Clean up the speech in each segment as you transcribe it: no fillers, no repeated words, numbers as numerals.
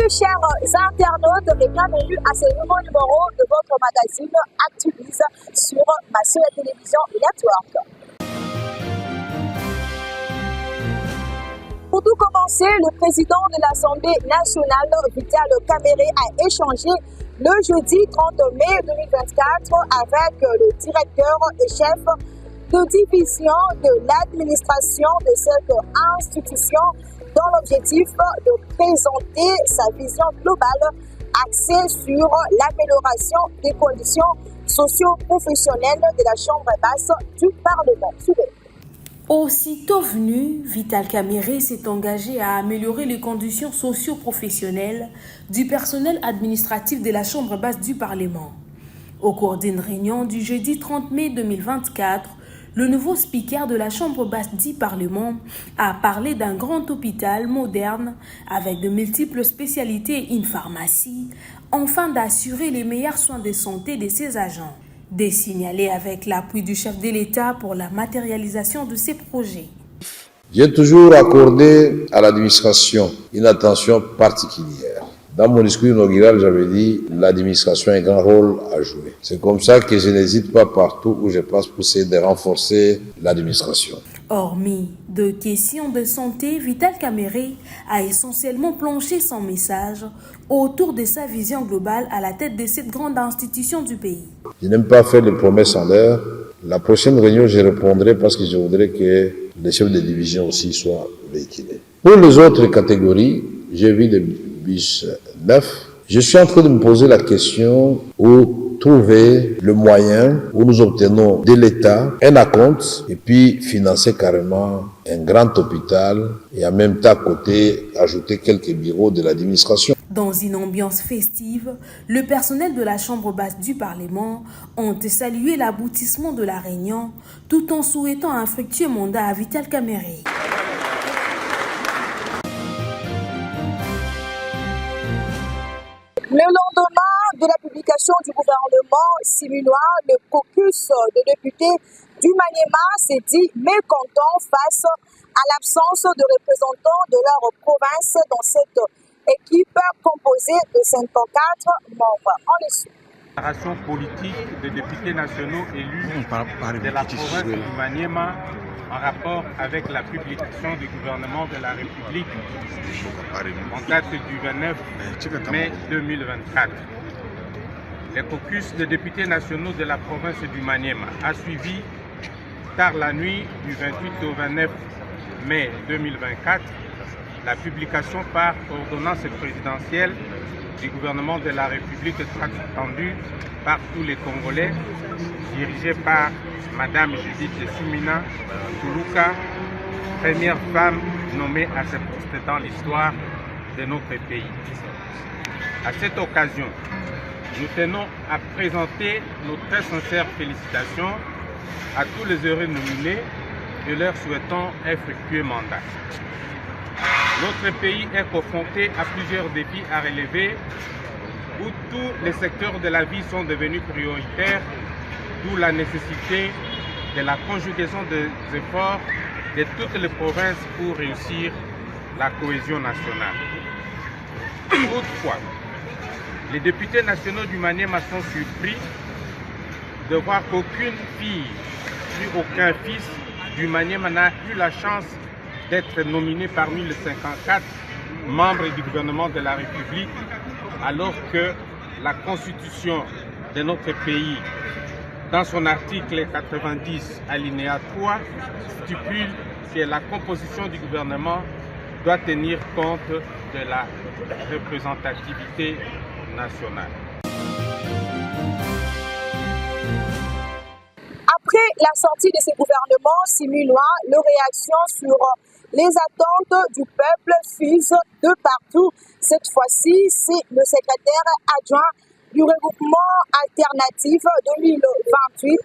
Chers internautes, bienvenue à ce nouveau numéro de votre magazine Actulise sur ma seule télévision Network. Pour tout commencer, le président de l'Assemblée nationale, Vital Kamerhe, a échangé le jeudi 30 mai 2024 avec le directeur et chef de division de l'administration de cette institution dans l'objectif de présenter sa vision globale axée sur l'amélioration des conditions socio-professionnelles de la Chambre basse du Parlement. Suivez. Aussitôt venu, Vital Kamerhe s'est engagé à améliorer les conditions socio-professionnelles du personnel administratif de la Chambre basse du Parlement. Au cours d'une réunion du jeudi 30 mai 2024, le nouveau speaker de la Chambre basse du Parlement a parlé d'un grand hôpital moderne avec de multiples spécialités et une pharmacie, afin d'assurer les meilleurs soins de santé de ses agents. Des signalés avec l'appui du chef de l'État pour la matérialisation de ces projets. J'ai toujours accordé à l'administration une attention particulière. Dans mon discours inaugural, j'avais dit l'administration a un grand rôle à jouer. C'est comme ça que je n'hésite pas partout où je passe pour essayer de renforcer l'administration. Hormis de questions de santé, Vital Kamerhe a essentiellement planché son message autour de sa vision globale à la tête de cette grande institution du pays. Je n'aime pas faire des promesses en l'air. La prochaine réunion, je répondrai parce que je voudrais que les chefs de division aussi soient véhiculés. Pour les autres catégories, j'ai vu des bus neufs. Je suis en train de me poser la question où trouver le moyen où nous obtenons de l'État un acompte et puis financer carrément un grand hôpital et en même temps à côté ajouter quelques bureaux de l'administration. Dans une ambiance festive, le personnel de la Chambre basse du Parlement ont salué l'aboutissement de la réunion tout en souhaitant un fructueux mandat à Vital Kamerhe. Le lendemain de la publication du gouvernement simulois, le caucus de députés du Maniema s'est dit mécontent face à l'absence de représentants de leur province dans cette équipe composée de 54 membres. On les suit. Déclaration politique des députés nationaux élus de la province du Maniema en rapport avec la publication du gouvernement de la République en date du 29 mai 2024. Le caucus des députés nationaux de la province du Maniema a suivi tard la nuit du 28 au 29 mai 2024 la publication par ordonnance présidentielle du gouvernement de la République attendue par tous les Congolais, dirigé par Madame Judith Soumina Tuluka, première femme nommée à ce poste dans l'histoire de notre pays. À cette occasion, nous tenons à présenter nos très sincères félicitations à tous les heureux nominés et leur souhaitons un fructueux mandat. Notre pays est confronté à plusieurs défis à relever où tous les secteurs de la vie sont devenus prioritaires, d'où la nécessité de la conjugaison des efforts de toutes les provinces pour réussir la cohésion nationale. Toutefois, les députés nationaux du Maniema sont surpris de voir qu'aucune fille ni aucun fils du Maniema n'a eu la chance d'être nominé parmi les 54 membres du gouvernement de la République, alors que la Constitution de notre pays, dans son article 90, alinéa 3, stipule que la composition du gouvernement doit tenir compte de la représentativité nationale. Après la sortie de ces gouvernements simulois, les réactions sur les attentes du peuple fusent de partout. Cette fois-ci, c'est le secrétaire adjoint du regroupement alternatif 2028,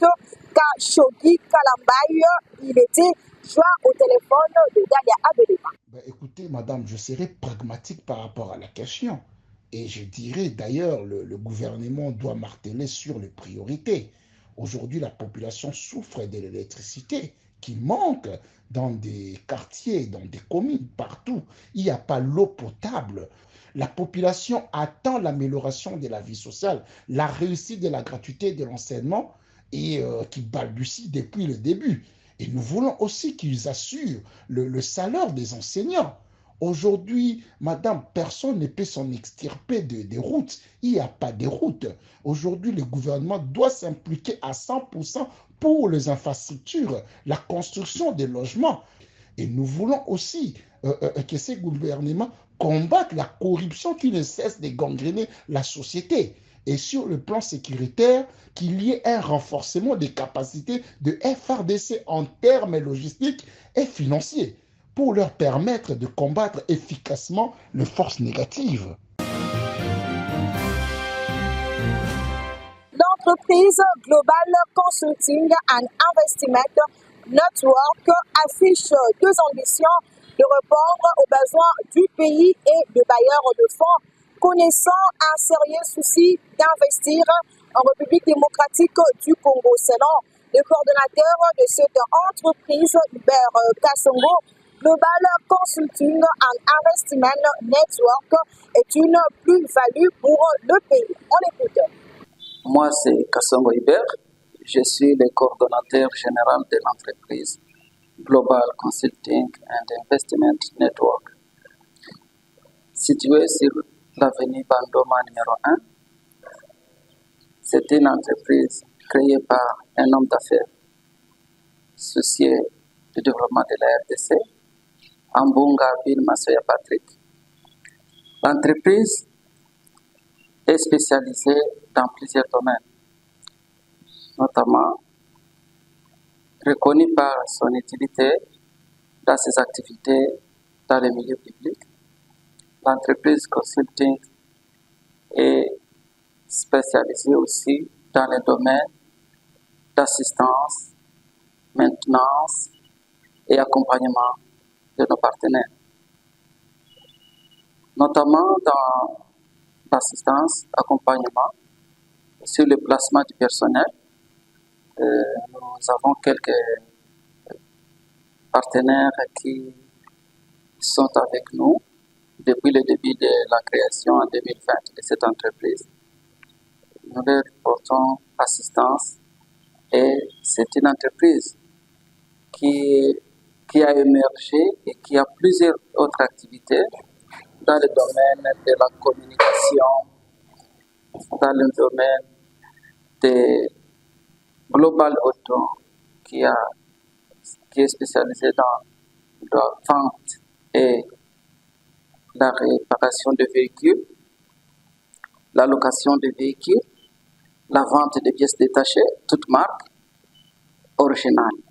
Kashogi Kalambaye. Il était joint au téléphone de Dalia Abelema. Écoutez, madame, je serai pragmatique par rapport à la question. Et je dirais d'ailleurs, le gouvernement doit marteler sur les priorités. Aujourd'hui, la population souffre de l'électricité qui manque dans des quartiers, dans des communes, partout. Il n'y a pas l'eau potable. La population attend l'amélioration de la vie sociale, la réussite de la gratuité de l'enseignement et qui balbutie depuis le début. Et nous voulons aussi qu'ils assurent le salaire des enseignants. Aujourd'hui, madame, personne ne peut s'en extirper des routes. Il n'y a pas de routes. Aujourd'hui, le gouvernement doit s'impliquer à 100% pour les infrastructures, la construction des logements. Et nous voulons aussi que ces gouvernements combattent la corruption qui ne cesse de gangréner la société. Et sur le plan sécuritaire, qu'il y ait un renforcement des capacités de FARDC en termes logistiques et financiers pour leur permettre de combattre efficacement les forces négatives. L'entreprise Global Consulting and Investment Network affiche deux ambitions de répondre aux besoins du pays et de bailleurs de fonds, connaissant un sérieux souci d'investir en République démocratique du Congo. Selon le coordonnateur de cette entreprise, Hubert Kassongo, Global Consulting and Investment Network est une plus-value pour le pays. On l'écoute. Moi, c'est Kassongo Hubert. Je suis le coordonnateur général de l'entreprise Global Consulting and Investment Network, située sur l'avenue Bandoma numéro 1. C'est une entreprise créée par un homme d'affaires soucieux du développement de la RDC, Ambunga Bill Massoya Patrick. L'entreprise est spécialisée dans plusieurs domaines, notamment reconnue par son utilité dans ses activités dans le milieu public. L'entreprise consulting est spécialisée aussi dans les domaines d'assistance, maintenance et accompagnement de nos partenaires, notamment dans l'assistance, accompagnement, sur le placement du personnel. Nous avons quelques partenaires qui sont avec nous depuis le début de la création en 2020 de cette entreprise. Nous leur portons assistance et c'est une entreprise qui a émergé et qui a plusieurs autres activités dans le domaine de la communication, dans le domaine de Global Auto, qui est spécialisé dans la vente et la réparation de véhicules, la location de véhicules, la vente de pièces détachées, toutes marques originales.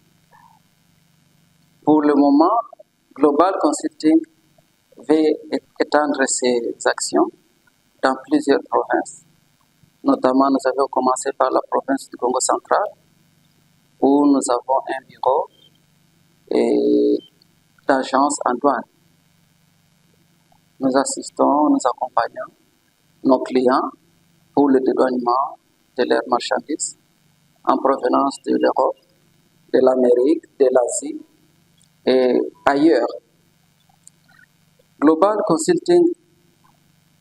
Pour le moment, Global Consulting veut étendre ses actions dans plusieurs provinces. Notamment, nous avons commencé par la province du Congo central, où nous avons un bureau d'agence en douane. Nous assistons, nous accompagnons nos clients pour le dédouanement de leurs marchandises en provenance de l'Europe, de l'Amérique, de l'Asie et ailleurs. Global Consulting,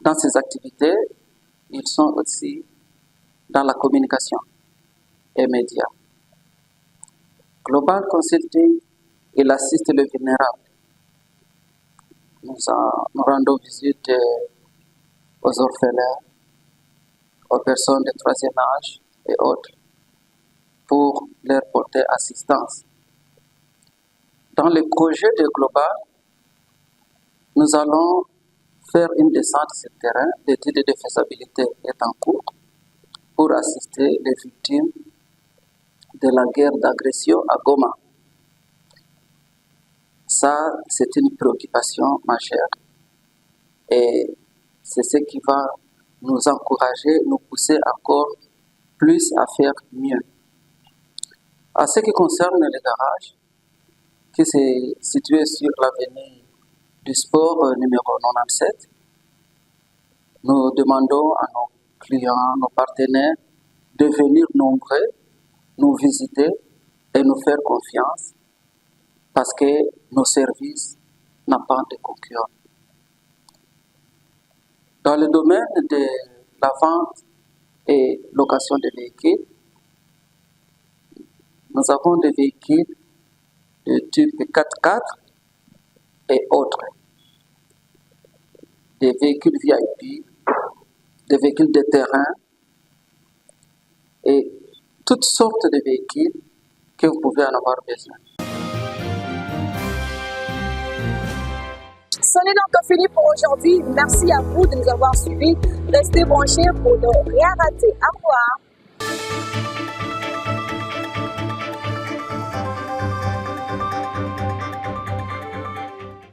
dans ses activités, ils sont aussi dans la communication et médias. Global Consulting, il assiste les vulnérables. Nous rendons visite aux orphelins, aux personnes de troisième âge et autres pour leur porter assistance. Dans le projet de Global, nous allons faire une descente sur le terrain. L'étude de faisabilité est en cours pour assister les victimes de la guerre d'agression à Goma. Ça, c'est une préoccupation majeure et c'est ce qui va nous encourager, nous pousser encore plus à faire mieux. En ce qui concerne le garage, qui est situé sur l'avenue du sport numéro 97, nous demandons à nos clients, nos partenaires de venir nombreux, nous visiter et nous faire confiance parce que nos services n'ont pas de concurrents. Dans le domaine de la vente et location de véhicules, nous avons des véhicules de type 4x4 et autres, des véhicules VIP, des véhicules de terrain et toutes sortes de véhicules que vous pouvez en avoir besoin. Ce n'est donc fini pour aujourd'hui. Merci à vous de nous avoir suivis. Restez branchés pour ne rien rater. Au revoir.